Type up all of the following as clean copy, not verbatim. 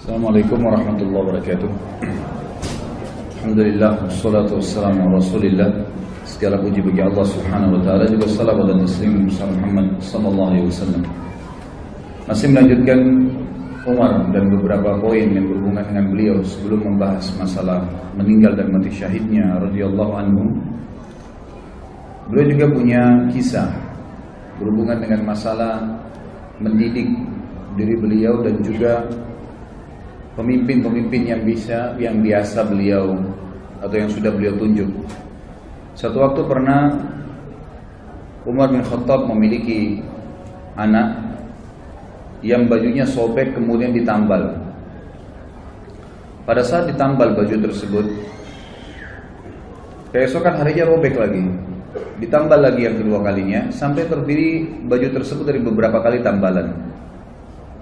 Assalamualaikum warahmatullahi wabarakatuh. Alhamdulillah, wassalatu wassalamu ala rasulillah. Segala puji bagi Allah subhanahu wa ta'ala, juga salawat dan taslim Muhammad sallallahu alaihi wasallam. Masih melanjutkan Umar dan beberapa poin yang berhubungan dengan beliau sebelum membahas masalah meninggal dan mati syahidnya radhiyallahu anhu. Beliau juga punya kisah berhubungan dengan masalah mendidik diri beliau dan juga pemimpin-pemimpin yang biasa beliau atau yang sudah beliau tunjuk. Satu waktu pernah Umar bin Khattab memiliki anak yang bajunya sobek kemudian ditambal. Pada saat ditambal baju tersebut, keesokan harinya robek lagi, ditambal lagi yang kedua kalinya, sampai terdiri baju tersebut dari beberapa kali tambalan.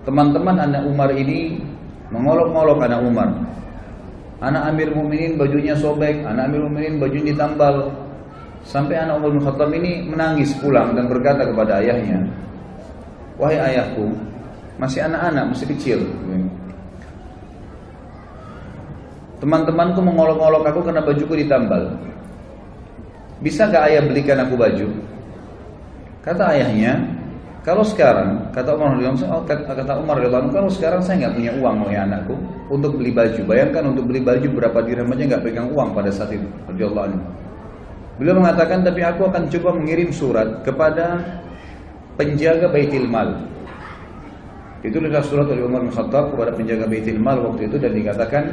Teman-teman anak Umar ini mengolok-olok anak Umar. Anak Amir Mukminin bajunya sobek, anak Amir Mukminin bajunya ditambal. Sampai anak Umar bin Khattab ini menangis pulang dan berkata kepada ayahnya, "Wahai ayahku, masih anak-anak, masih kecil. Teman-temanku mengolok-olok aku karena bajuku ditambal. Bisa gak ayah belikan aku baju?" Kata ayahnya, "Kalau sekarang," kata Umar radhiyallahu anhu, "kalau sekarang saya nggak punya uang oleh anakku untuk beli baju. Bayangkan untuk beli baju berapa dirham aja nggak pegang uang pada saat itu." Radhiyallahu anhu. Beliau mengatakan, "Tapi aku akan coba mengirim surat kepada penjaga Baitul Mal." Itu adalah surat oleh Umar bin Khattab kepada penjaga Baitul Mal waktu itu, dan dikatakan,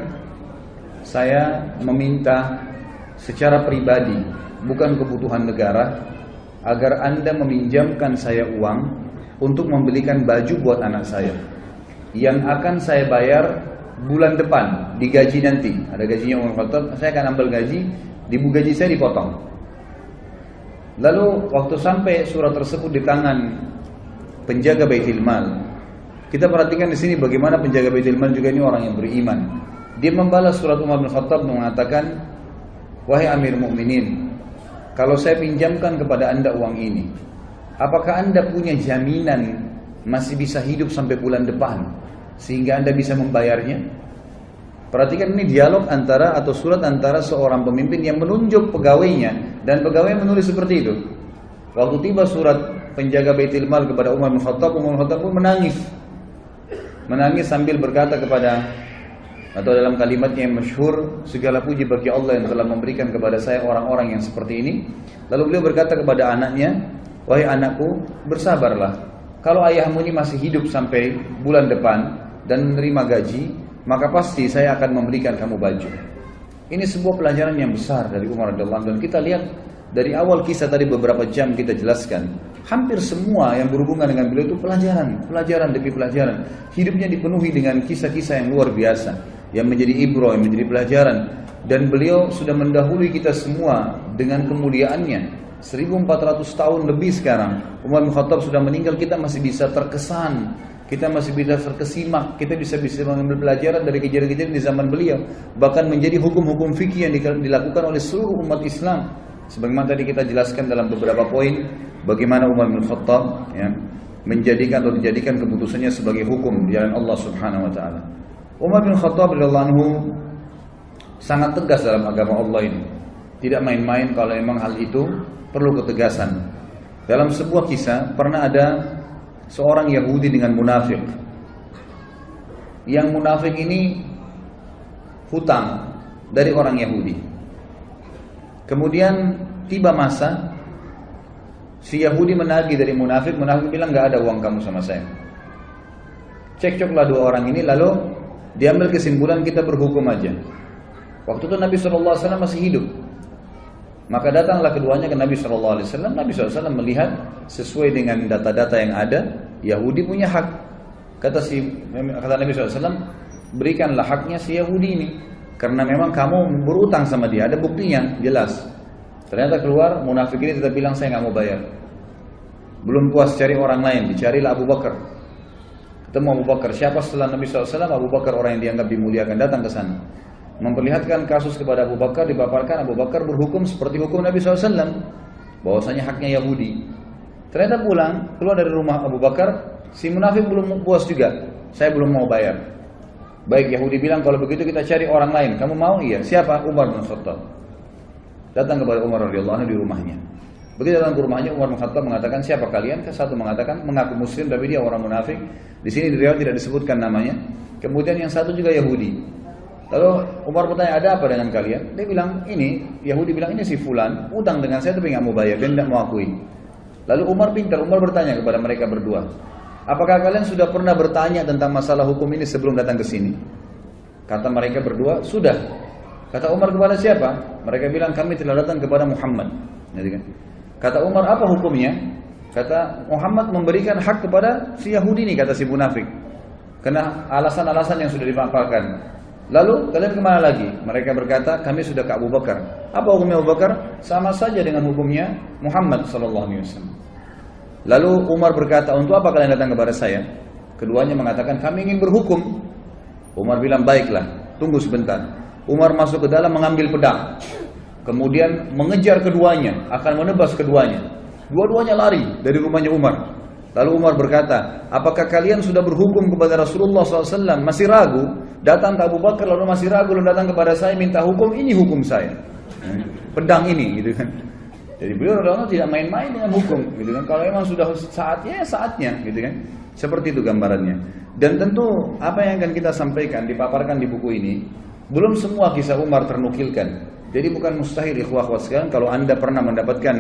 "Saya meminta secara pribadi, bukan kebutuhan negara, agar Anda meminjamkan saya uang untuk membelikan baju buat anak saya yang akan saya bayar bulan depan di gaji nanti. Ada gajinya Umar bin Khattab, saya akan ambil gaji, di gaji saya dipotong." Lalu waktu sampai surat tersebut di tangan penjaga Baitul Mal, kita perhatikan di sini bagaimana penjaga Baitul Mal juga ini orang yang beriman. Dia membalas surat Umar bin Khattab mengatakan, "Wahai Amir Mukminin, kalau saya pinjamkan kepada Anda uang ini, apakah Anda punya jaminan masih bisa hidup sampai bulan depan sehingga Anda bisa membayarnya?" Perhatikan ini dialog antara atau surat antara seorang pemimpin yang menunjuk pegawainya, dan pegawai menulis seperti itu. Waktu tiba surat penjaga Baitul Mal kepada Umar bin Khattab, Umar bin Khattab pun menangis. Menangis sambil berkata kepada, atau dalam kalimatnya yang masyhur, "Segala puji bagi Allah yang telah memberikan kepada saya orang-orang yang seperti ini." Lalu beliau berkata kepada anaknya, "Wahai anakku, bersabarlah. Kalau ayahmu ini masih hidup sampai bulan depan dan menerima gaji, maka pasti saya akan memberikan kamu baju." Ini sebuah pelajaran yang besar dari Umar radhiyallahu anhu, dan kita lihat dari awal kisah tadi beberapa jam kita jelaskan, hampir semua yang berhubungan dengan beliau itu pelajaran demi pelajaran. Hidupnya dipenuhi dengan kisah-kisah yang luar biasa, yang menjadi ibrah, yang menjadi pelajaran. Dan beliau sudah mendahului kita semua dengan kemuliaannya. 1400 tahun lebih sekarang Umar bin Khattab sudah meninggal, kita masih bisa terkesan, kita masih bisa terkesimak, kita bisa mengambil pelajaran dari kejadian-kejadian di zaman beliau. Bahkan menjadi hukum-hukum fikih yang dilakukan oleh seluruh umat Islam. Sebagaimana tadi kita jelaskan dalam beberapa poin, bagaimana Umar bin Khattab menjadikan atau dijadikan keputusannya sebagai hukum di jalan Allah Subhanahu wa taala. Umar bin Khattab radhiyallahu anhu sangat tegas dalam agama Allah ini. Tidak main-main kalau memang hal itu perlu ketegasan. Dalam sebuah kisah pernah ada seorang Yahudi dengan munafik. Yang munafik ini hutang dari orang Yahudi. Kemudian tiba masa si Yahudi menagih dari munafik, munafik bilang, "Gak ada uang kamu sama saya." Cekcoklah dua orang ini, lalu diambil kesimpulan, kita berhukum aja. Waktu itu Nabi SAW masih hidup. Maka datanglah keduanya ke Nabi SAW. Nabi SAW melihat sesuai dengan data-data yang ada, Yahudi punya hak. Kata Nabi SAW, "Berikanlah haknya si Yahudi ini, karena memang kamu berutang sama dia, ada buktinya jelas." Ternyata keluar munafik ini tetap bilang, "Saya nggak mau bayar." Belum puas cari orang lain, dicarilah Abu Bakar. Ketemu Abu Bakar. Siapa setelah Nabi SAW? Abu Bakar, orang yang dianggap dimuliakan, datang ke sana. Memperlihatkan kasus kepada Abu Bakar, dipaparkan. Abu Bakar berhukum seperti hukum Nabi SAW, bahwasanya haknya Yahudi. Ternyata keluar dari rumah Abu Bakar, si munafik belum puas juga. "Saya belum mau bayar." Baik, Yahudi bilang kalau begitu kita cari orang lain. Kamu mau? Iya. Siapa? Umar bin Khattab. Datang kepada Umar radhiyallahu anhu di rumahnya. Begitu datang ke rumahnya, Umar bin Khattab mengatakan, siapa kalian? Satu mengatakan mengaku muslim tapi dia orang munafik. Di sini di riwayat tidak disebutkan namanya. Kemudian yang satu juga Yahudi. Lalu Umar bertanya, ada apa dengan kalian? Dia bilang, ini Yahudi bilang, ini si fulan utang dengan saya tapi nggak mau bayar, dia tidak mau akui. Lalu Umar pintar, Umar bertanya kepada mereka berdua, apakah kalian sudah pernah bertanya tentang masalah hukum ini sebelum datang ke sini? Kata mereka berdua, sudah. Kata Umar kepada siapa? Mereka bilang, kami telah datang kepada Muhammad. Kata Umar, apa hukumnya? Kata Muhammad memberikan hak kepada si Yahudi ini, kata si munafik. Karena alasan-alasan yang sudah dipaparkan. Lalu kalian kemana lagi? Mereka berkata, kami sudah ke Abu Bakar. Apa hukumnya Abu Bakar? Sama saja dengan hukumnya Muhammad SAW. Lalu Umar berkata, untuk apa kalian datang kepada saya? Keduanya mengatakan, kami ingin berhukum. Umar bilang, baiklah, tunggu sebentar. Umar masuk ke dalam mengambil pedang. Kemudian mengejar keduanya, akan menebas keduanya. Dua-duanya lari dari rumahnya Umar. Lalu Umar berkata, apakah kalian sudah berhukum kepada Rasulullah SAW? Masih ragu? Datang ke Abu Bakar lalu masih ragu, lalu datang kepada saya minta hukum, ini hukum saya. Pedang ini, gitu kan. Jadi beliau tidak main-main dengan hukum, gitu kan. Kalau memang sudah saatnya, saatnya, gitu kan. Seperti itu gambarannya. Dan tentu apa yang akan kita sampaikan, dipaparkan di buku ini, belum semua kisah Umar ternukilkan. Jadi bukan mustahil ikhwah-ikhwah sekalian kalau Anda pernah mendapatkan